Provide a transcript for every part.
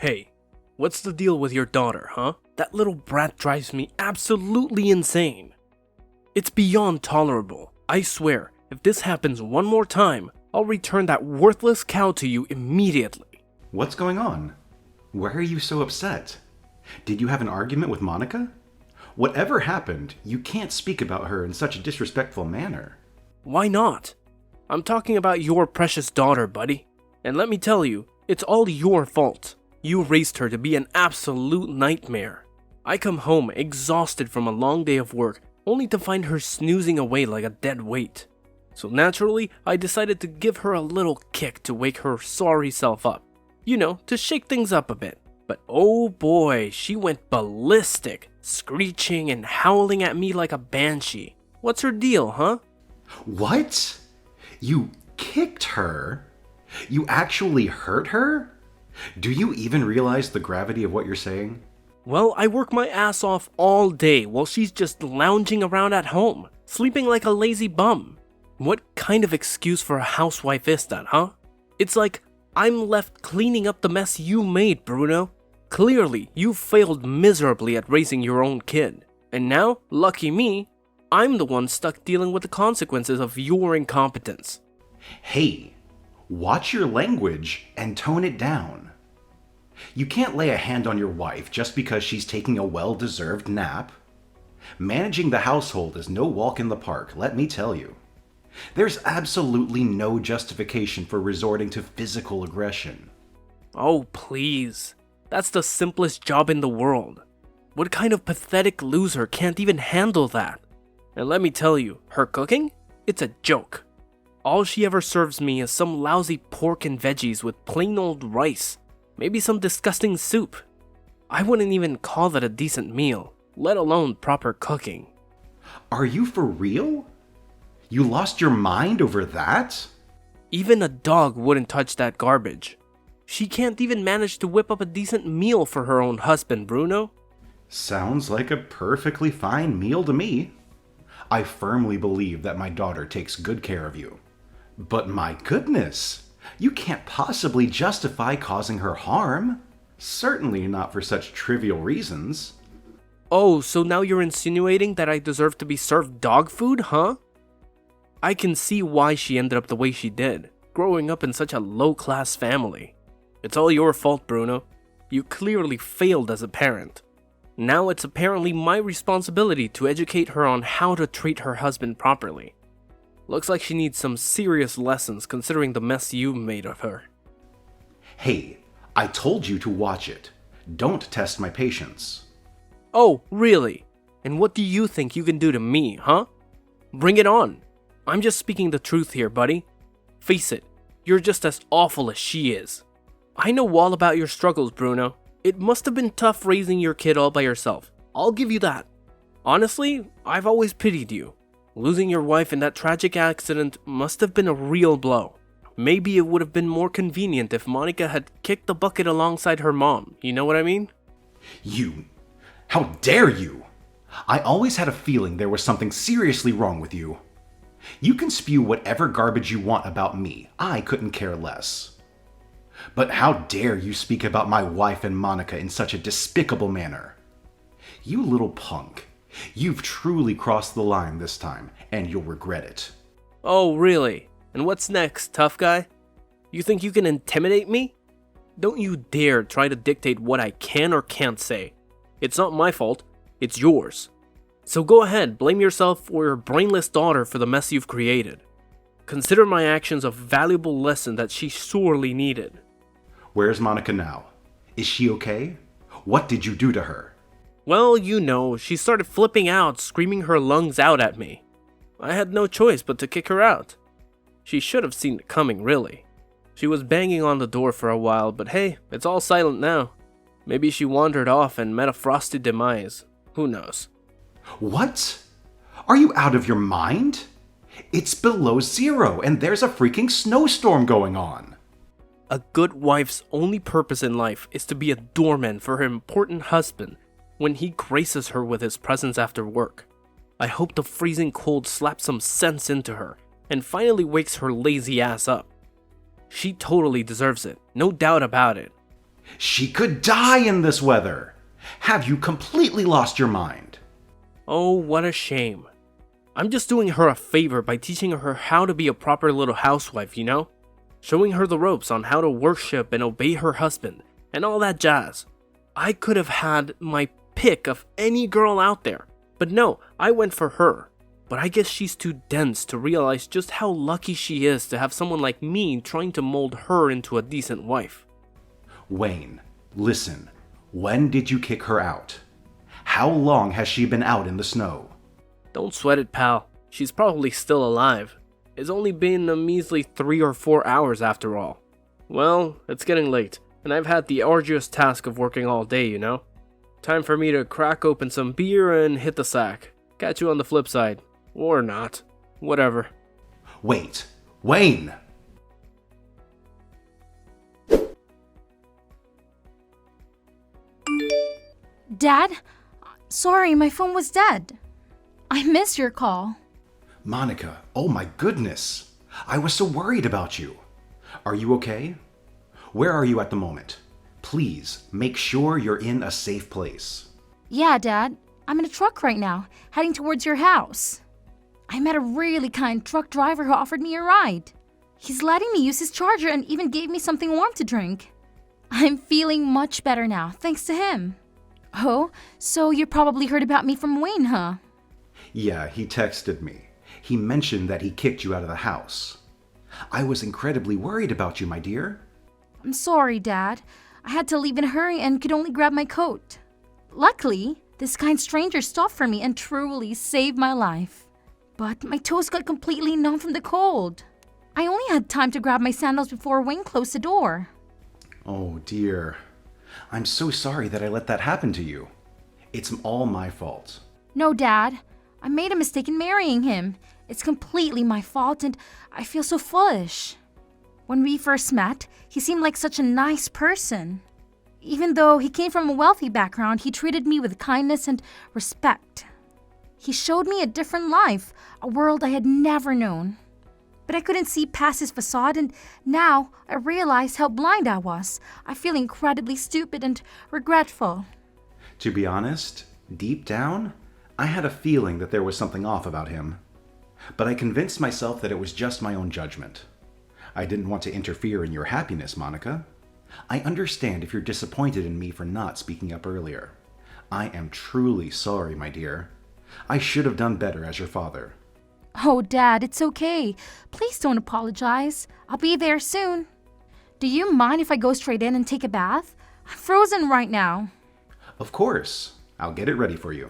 Hey, what's the deal with your daughter, huh? That little brat drives me absolutely insane. It's beyond tolerable. I swear, if this happens one more time, I'll return that worthless cow to you immediately. What's going on? Why are you so upset? Did you have an argument with Monica? Whatever happened, you can't speak about her in such a disrespectful manner. Why not? I'm talking about your precious daughter, buddy. And let me tell you, it's all your fault. You raised her to be an absolute nightmare. I come home exhausted from a long day of work, only to find her snoozing away like a dead weight. So naturally, I decided to give her a little kick to wake her sorry self up. You know, to shake things up a bit. But oh boy, she went ballistic, screeching and howling at me like a banshee. What's her deal, huh? What? You kicked her? You actually hurt her? Do you even realize the gravity of what you're saying? Well, I work my ass off all day while she's just lounging around at home, sleeping like a lazy bum. What kind of excuse for a housewife is that, huh? It's like I'm left cleaning up the mess you made, Bruno. Clearly, you failed miserably at raising your own kid. And now, lucky me, I'm the one stuck dealing with the consequences of your incompetence. Hey, watch your language and tone it down. You can't lay a hand on your wife just because she's taking a well-deserved nap. Managing the household is no walk in the park, let me tell you. There's absolutely no justification for resorting to physical aggression. Oh, please. That's the simplest job in the world. What kind of pathetic loser can't even handle that? And let me tell you, her cooking? It's a joke. All she ever serves me is some lousy pork and veggies with plain old rice. Maybe some disgusting soup. I wouldn't even call that a decent meal, let alone proper cooking. Are you for real? You lost your mind over that? Even a dog wouldn't touch that garbage. She can't even manage to whip up a decent meal for her own husband, Bruno. Sounds like a perfectly fine meal to me. I firmly believe that my daughter takes good care of you. But my goodness, you can't possibly justify causing her harm. Certainly not for such trivial reasons. Oh, so now you're insinuating that I deserve to be served dog food, huh? I can see why she ended up the way she did, growing up in such a low-class family. It's all your fault, Bruno. You clearly failed as a parent. Now it's apparently my responsibility to educate her on how to treat her husband properly. Looks like she needs some serious lessons considering the mess you made of her. Hey, I told you to watch it. Don't test my patience. Oh, really? And what do you think you can do to me, huh? Bring it on. I'm just speaking the truth here, buddy. Face it, you're just as awful as she is. I know all about your struggles, Bruno. It must have been tough raising your kid all by yourself. I'll give you that. Honestly, I've always pitied you. Losing your wife in that tragic accident must have been a real blow. Maybe it would have been more convenient if Monica had kicked the bucket alongside her mom, you know what I mean? You! How dare you! I always had a feeling there was something seriously wrong with you. You can spew whatever garbage you want about me. I couldn't care less. But how dare you speak about my wife and Monica in such a despicable manner? You little punk. You've truly crossed the line this time, and you'll regret it. Oh, really? And what's next, tough guy? You think you can intimidate me? Don't you dare try to dictate what I can or can't say. It's not my fault, it's yours. So go ahead, blame yourself or your brainless daughter for the mess you've created. Consider my actions a valuable lesson that she sorely needed. Where's Monica now? Is she okay? What did you do to her? Well, you know, she started flipping out, screaming her lungs out at me. I had no choice but to kick her out. She should have seen it coming, really. She was banging on the door for a while, but hey, it's all silent now. Maybe she wandered off and met a frosty demise. Who knows? What? Are you out of your mind? It's below zero, and there's a freaking snowstorm going on. A good wife's only purpose in life is to be a doorman for her important husband when he graces her with his presence after work. I hope the freezing cold slaps some sense into her and finally wakes her lazy ass up. She totally deserves it, no doubt about it. She could die in this weather. Have you completely lost your mind? Oh, what a shame. I'm just doing her a favor by teaching her how to be a proper little housewife, you know? Showing her the ropes on how to worship and obey her husband, and all that jazz. I could have had my pick of any girl out there, but no, I went for her. But I guess she's too dense to realize just how lucky she is to have someone like me trying to mold her into a decent wife. Wayne, listen. When did you kick her out? How long has she been out in the snow? Don't sweat it, pal. She's probably still alive. It's only been a measly 3 or 4 hours after all. Well, it's getting late, and I've had the arduous task of working all day, you know? Time for me to crack open some beer and hit the sack. Catch you on the flip side. Or not. Whatever. Wait, Wayne! Dad? Sorry, my phone was dead. I missed your call. Monica, oh my goodness. I was so worried about you. Are you okay? Where are you at the moment? Please, make sure you're in a safe place. Yeah, Dad. I'm in a truck right now, heading towards your house. I met a really kind truck driver who offered me a ride. He's letting me use his charger and even gave me something warm to drink. I'm feeling much better now, thanks to him. Oh, so you probably heard about me from Wayne, huh? Yeah, he texted me. He mentioned that he kicked you out of the house. I was incredibly worried about you, my dear. I'm sorry, Dad. I had to leave in a hurry and could only grab my coat. Luckily, this kind stranger stopped for me and truly saved my life. But my toes got completely numb from the cold. I only had time to grab my sandals before Wayne closed the door. Oh dear. I'm so sorry that I let that happen to you. It's all my fault. No, Dad. I made a mistake in marrying him. It's completely my fault and I feel so foolish. When we first met, he seemed like such a nice person. Even though he came from a wealthy background, he treated me with kindness and respect. He showed me a different life, a world I had never known. But I couldn't see past his facade, and now I realize how blind I was. I feel incredibly stupid and regretful. To be honest, deep down, I had a feeling that there was something off about him. But I convinced myself that it was just my own judgment. I didn't want to interfere in your happiness, Monica. I understand if you're disappointed in me for not speaking up earlier. I am truly sorry, my dear. I should have done better as your father. Oh, Dad, it's okay. Please don't apologize. I'll be there soon. Do you mind if I go straight in and take a bath? I'm frozen right now. Of course. I'll get it ready for you.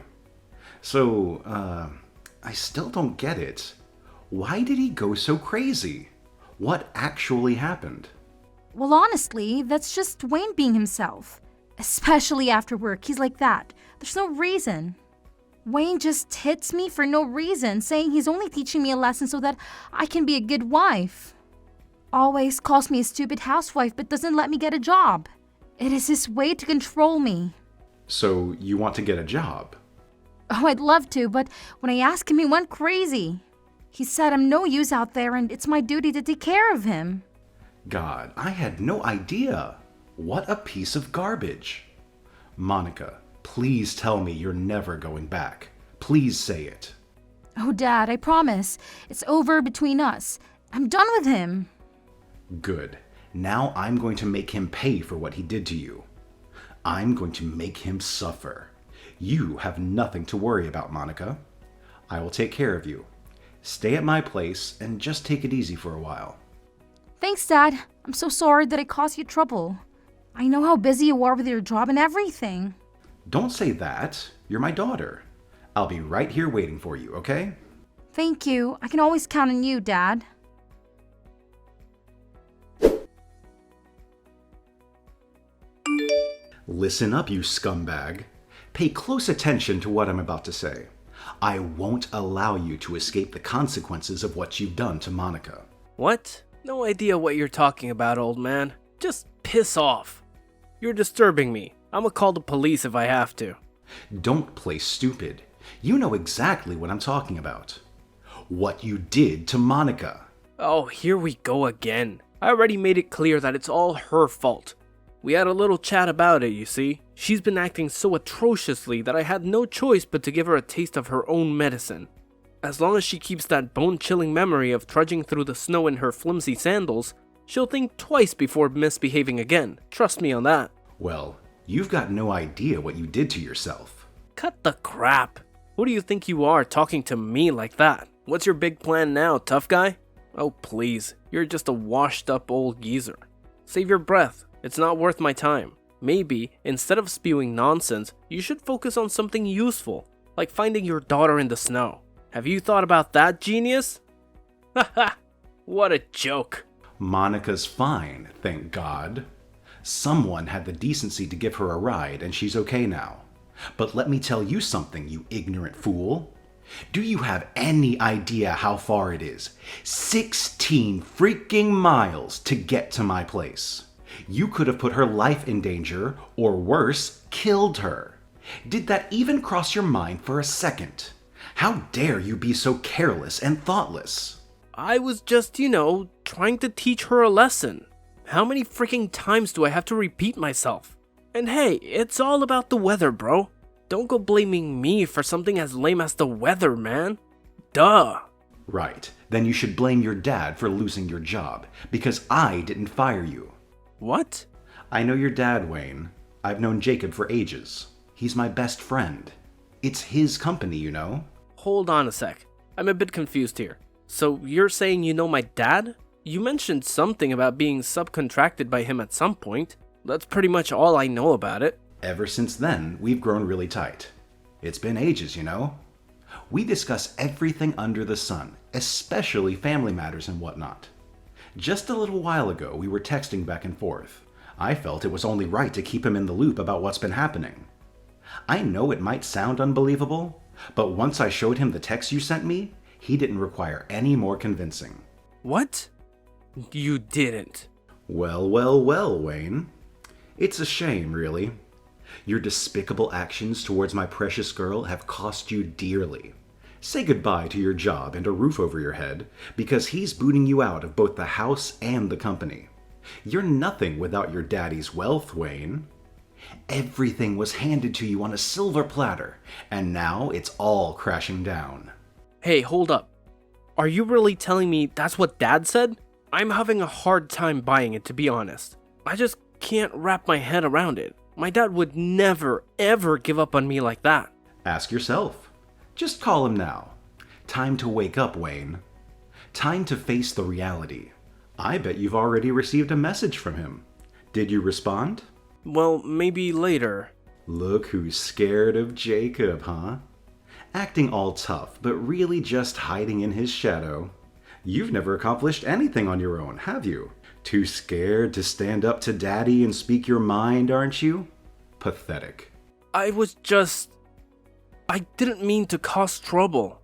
So, I still don't get it. Why did he go so crazy? What actually happened? Well, honestly, that's just Wayne being himself. Especially after work, he's like that. There's no reason. Wayne just hits me for no reason, saying he's only teaching me a lesson so that I can be a good wife. Always calls me a stupid housewife but doesn't let me get a job. It is his way to control me. So, you want to get a job? Oh, I'd love to, but when I asked him, he went crazy. He said I'm no use out there and it's my duty to take care of him. God, I had no idea. What a piece of garbage. Monica, please tell me you're never going back. Please say it. Oh, Dad, I promise. It's over between us. I'm done with him. Good. Now I'm going to make him pay for what he did to you. I'm going to make him suffer. You have nothing to worry about, Monica. I will take care of you. Stay at my place and just take it easy for a while. Thanks, Dad. I'm so sorry that I caused you trouble. I know how busy you are with your job and everything. Don't say that. You're my daughter. I'll be right here waiting for you, okay? Thank you. I can always count on you, Dad. Listen up, you scumbag. Pay close attention to what I'm about to say. I won't allow you to escape the consequences of what you've done to Monica. What? No idea what you're talking about, old man. Just piss off. You're disturbing me. I'ma call the police if I have to. Don't play stupid. You know exactly what I'm talking about. What you did to Monica. Oh, here we go again. I already made it clear that it's all her fault. We had a little chat about it, you see. She's been acting so atrociously that I had no choice but to give her a taste of her own medicine. As long as she keeps that bone-chilling memory of trudging through the snow in her flimsy sandals, she'll think twice before misbehaving again. Trust me on that. Well, you've got no idea what you did to yourself. Cut the crap. Who do you think you are talking to me like that? What's your big plan now, tough guy? Oh please, you're just a washed up old geezer. Save your breath, it's not worth my time. Maybe, instead of spewing nonsense, you should focus on something useful, like finding your daughter in the snow. Have you thought about that, genius? Haha, what a joke. Monica's fine, thank God. Someone had the decency to give her a ride and she's okay now. But let me tell you something, you ignorant fool. Do you have any idea how far it is? 16 freaking miles to get to my place. You could have put her life in danger, or worse, killed her. Did that even cross your mind for a second? How dare you be so careless and thoughtless? I was just, trying to teach her a lesson. How many freaking times do I have to repeat myself? And hey, it's all about the weather, bro. Don't go blaming me for something as lame as the weather, man. Duh. Right, then you should blame your dad for losing your job, because I didn't fire you. What? I know your dad, Wayne. I've known Jacob for ages. He's my best friend. It's his company, you know. Hold on a sec. I'm a bit confused here. So you're saying you know my dad? You mentioned something about being subcontracted by him at some point. That's pretty much all I know about it. Ever since then, we've grown really tight. It's been ages, you know. We discuss everything under the sun, especially family matters and whatnot. Just a little while ago, we were texting back and forth. I felt it was only right to keep him in the loop about what's been happening. I know it might sound unbelievable, but once I showed him the text you sent me, he didn't require any more convincing. What? You didn't. Well, Wayne. It's a shame, really. Your despicable actions towards my precious girl have cost you dearly. Say goodbye to your job and a roof over your head, because he's booting you out of both the house and the company. You're nothing without your daddy's wealth, Wayne. Everything was handed to you on a silver platter, and now it's all crashing down. Hey, hold up. Are you really telling me that's what Dad said? I'm having a hard time buying it, to be honest. I just can't wrap my head around it. My dad would never, ever give up on me like that. Ask yourself. Just call him now. Time to wake up, Wayne. Time to face the reality. I bet you've already received a message from him. Did you respond? Well, maybe later. Look who's scared of Jacob, huh? Acting all tough, but really just hiding in his shadow. You've never accomplished anything on your own, have you? Too scared to stand up to Daddy and speak your mind, aren't you? Pathetic. I didn't mean to cause trouble.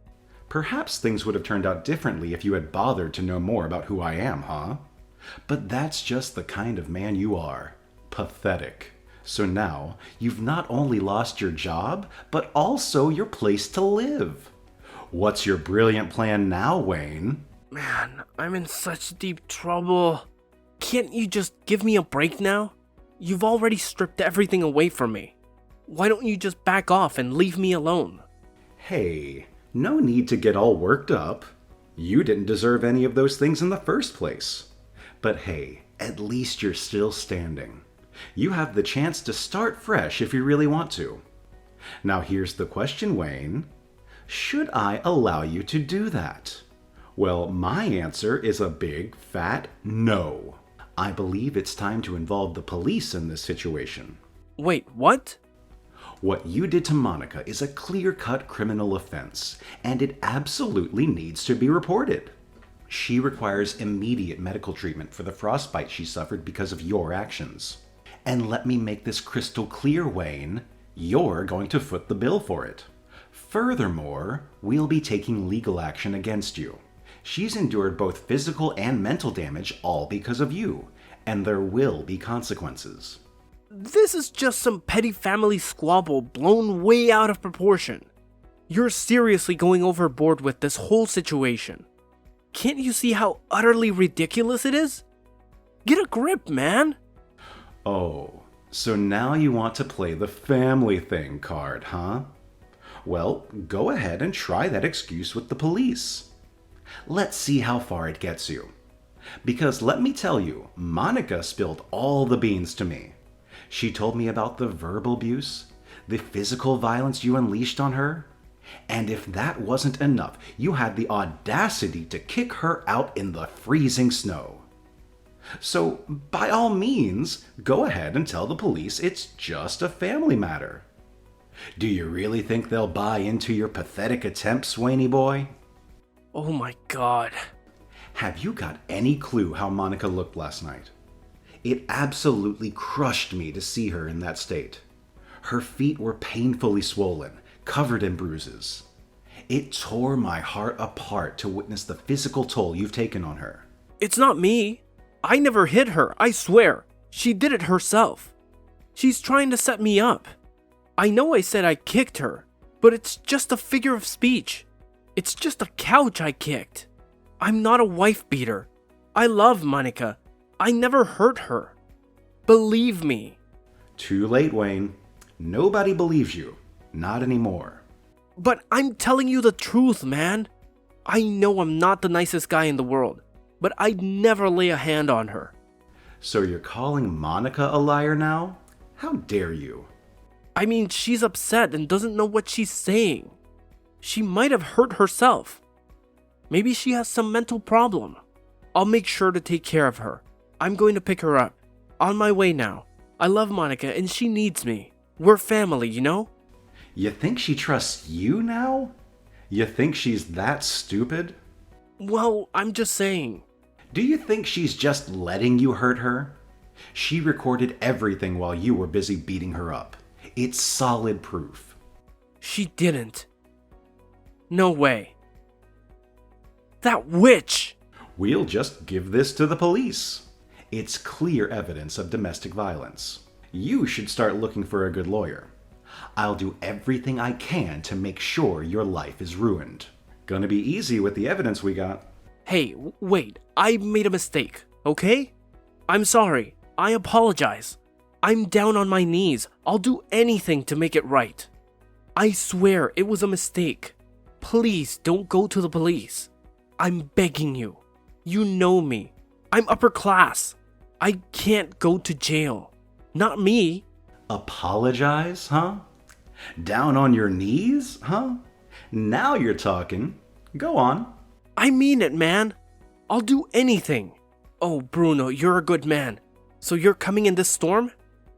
Perhaps things would have turned out differently if you had bothered to know more about who I am, huh? But that's just the kind of man you are. Pathetic. So now, you've not only lost your job, but also your place to live. What's your brilliant plan now, Wayne? Man, I'm in such deep trouble. Can't you just give me a break now? You've already stripped everything away from me. Why don't you just back off and leave me alone? Hey, no need to get all worked up. You didn't deserve any of those things in the first place. But hey, at least you're still standing. You have the chance to start fresh if you really want to. Now here's the question, Wayne. Should I allow you to do that? Well, my answer is a big, fat no. I believe it's time to involve the police in this situation. Wait, what? What you did to Monica is a clear-cut criminal offense, and it absolutely needs to be reported. She requires immediate medical treatment for the frostbite she suffered because of your actions. And let me make this crystal clear, Wayne, you're going to foot the bill for it. Furthermore, we'll be taking legal action against you. She's endured both physical and mental damage all because of you, and there will be consequences. This is just some petty family squabble blown way out of proportion. You're seriously going overboard with this whole situation. Can't you see how utterly ridiculous it is? Get a grip, man! Oh, so now you want to play the family thing card, huh? Well, go ahead and try that excuse with the police. Let's see how far it gets you. Because let me tell you, Monica spilled all the beans to me. She told me about the verbal abuse, the physical violence you unleashed on her. And if that wasn't enough, you had the audacity to kick her out in the freezing snow. So, by all means, go ahead and tell the police it's just a family matter. Do you really think they'll buy into your pathetic attempts, Swaney boy? Oh my god. Have you got any clue how Monica looked last night? It absolutely crushed me to see her in that state. Her feet were painfully swollen, covered in bruises. It tore my heart apart to witness the physical toll you've taken on her. It's not me. I never hit her, I swear. She did it herself. She's trying to set me up. I know I said I kicked her, but it's just a figure of speech. It's just a couch I kicked. I'm not a wife beater. I love Monica. I never hurt her. Believe me. Too late, Wayne. Nobody believes you. Not anymore. But I'm telling you the truth, man. I know I'm not the nicest guy in the world, but I'd never lay a hand on her. So you're calling Monica a liar now? How dare you? I mean, she's upset and doesn't know what she's saying. She might have hurt herself. Maybe she has some mental problem. I'll make sure to take care of her. I'm going to pick her up. On my way now. I love Monica and she needs me. We're family, you know? You think she trusts you now? You think she's that stupid? Well, I'm just saying. Do you think she's just letting you hurt her? She recorded everything while you were busy beating her up. It's solid proof. She didn't. No way. That witch! We'll just give this to the police. It's clear evidence of domestic violence. You should start looking for a good lawyer. I'll do everything I can to make sure your life is ruined. Gonna be easy with the evidence we got. Hey, wait. I made a mistake, okay? I'm sorry. I apologize. I'm down on my knees. I'll do anything to make it right. I swear it was a mistake. Please don't go to the police. I'm begging you. You know me. I'm upper class. I can't go to jail. Not me. Apologize, huh? Down on your knees, huh? Now you're talking. Go on. I mean it, man. I'll do anything. Oh, Bruno, you're a good man. So you're coming in this storm?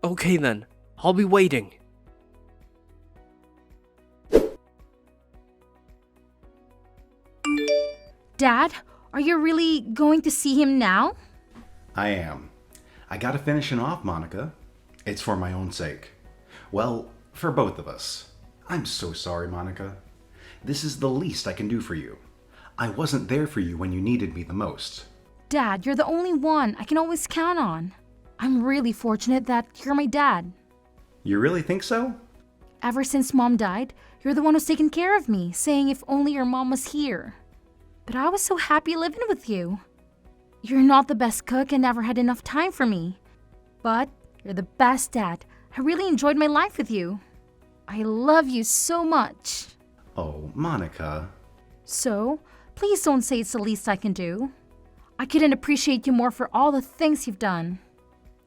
Okay then. I'll be waiting. Dad, are you really going to see him now? I am. I gotta finish it off, Monica. It's for my own sake. Well, for both of us. I'm so sorry, Monica. This is the least I can do for you. I wasn't there for you when you needed me the most. Dad, you're the only one I can always count on. I'm really fortunate that you're my dad. You really think so? Ever since Mom died, you're the one who's taken care of me, saying if only your mom was here. But I was so happy living with you. You're not the best cook and never had enough time for me. But you're the best dad. I really enjoyed my life with you. I love you so much. Oh, Monica. So, please don't say it's the least I can do. I couldn't appreciate you more for all the things you've done.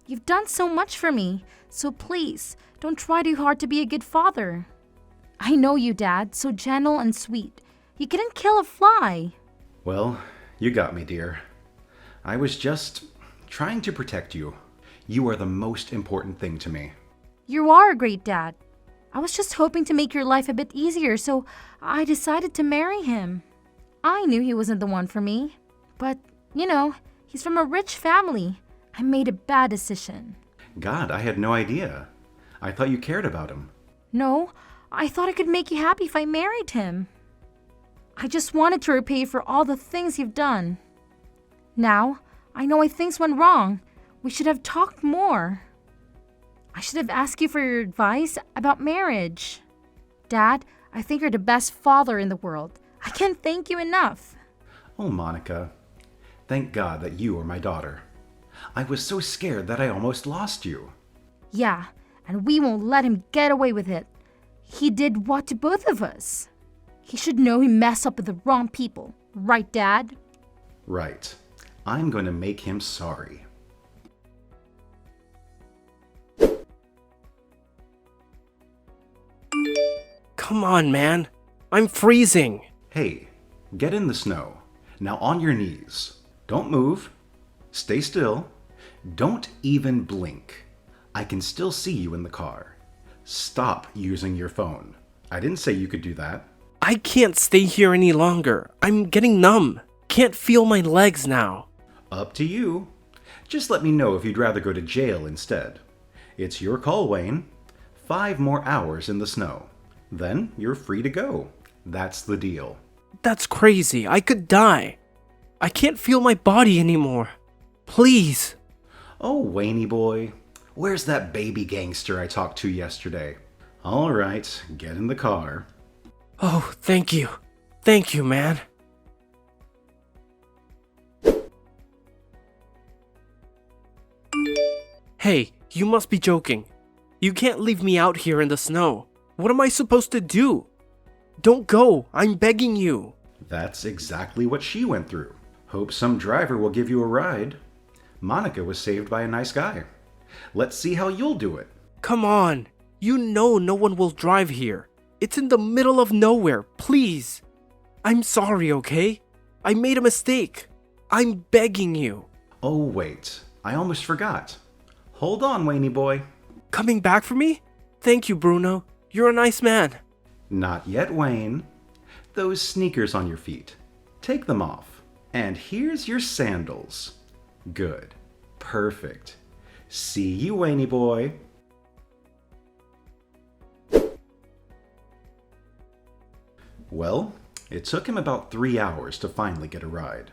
You've done so much for me, so please, don't try too hard to be a good father. I know you, Dad, so gentle and sweet. You couldn't kill a fly. Well, you got me, dear. I was just trying to protect you. You are the most important thing to me. You are a great dad. I was just hoping to make your life a bit easier, so I decided to marry him. I knew he wasn't the one for me. But, you know, he's from a rich family. I made a bad decision. God, I had no idea. I thought you cared about him. No, I thought I could make you happy if I married him. I just wanted to repay you for all the things you've done. Now, I know why things went wrong. We should have talked more. I should have asked you for your advice about marriage. Dad, I think you're the best father in the world. I can't thank you enough. Oh, Monica. Thank God that you are my daughter. I was so scared that I almost lost you. Yeah, and we won't let him get away with it. He did what to both of us? He should know he messed up with the wrong people. Right, Dad? Right. I'm going to make him sorry. Come on, man. I'm freezing. Hey, get in the snow. Now on your knees. Don't move. Stay still. Don't even blink. I can still see you in the car. Stop using your phone. I didn't say you could do that. I can't stay here any longer. I'm getting numb. Can't feel my legs now. Up to you. Just let me know if you'd rather go to jail instead. It's your call, Wayne. 5 more hours in the snow. Then you're free to go. That's the deal. That's crazy. I could die. I can't feel my body anymore. Please. Oh, Waynie boy. Where's that baby gangster I talked to yesterday? All right, get in the car. Oh, thank you. Thank you, man. Hey, you must be joking. You can't leave me out here in the snow. What am I supposed to do? Don't go. I'm begging you. That's exactly what she went through. Hope some driver will give you a ride. Monica was saved by a nice guy. Let's see how you'll do it. Come on. You know no one will drive here. It's in the middle of nowhere. Please. I'm sorry, okay? I made a mistake. I'm begging you. Oh, wait. I almost forgot. Hold on, Waynie boy. Coming back for me? Thank you, Bruno. You're a nice man. Not yet, Wayne. Those sneakers on your feet. Take them off. And here's your sandals. Good. Perfect. See you, Waynie boy. Well, it took him about 3 hours to finally get a ride.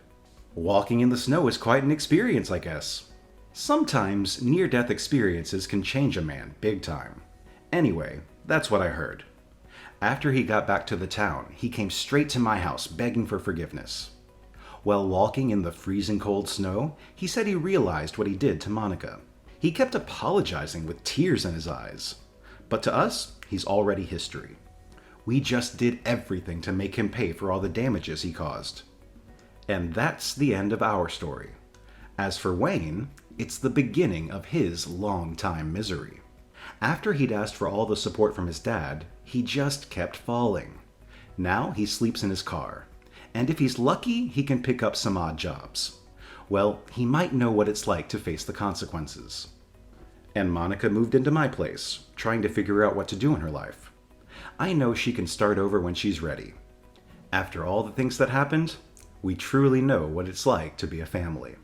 Walking in the snow is quite an experience, I guess. Sometimes near-death experiences can change a man big time. Anyway, that's what I heard. After he got back to the town, he came straight to my house begging for forgiveness. While walking in the freezing cold snow, he said he realized what he did to Monica. He kept apologizing with tears in his eyes. But to us, he's already history. We just did everything to make him pay for all the damages he caused. And that's the end of our story. As for Wayne, it's the beginning of his long-time misery. After he'd asked for all the support from his dad, he just kept falling. Now he sleeps in his car, and if he's lucky, he can pick up some odd jobs. Well, he might know what it's like to face the consequences. And Monica moved into my place, trying to figure out what to do in her life. I know she can start over when she's ready. After all the things that happened, we truly know what it's like to be a family.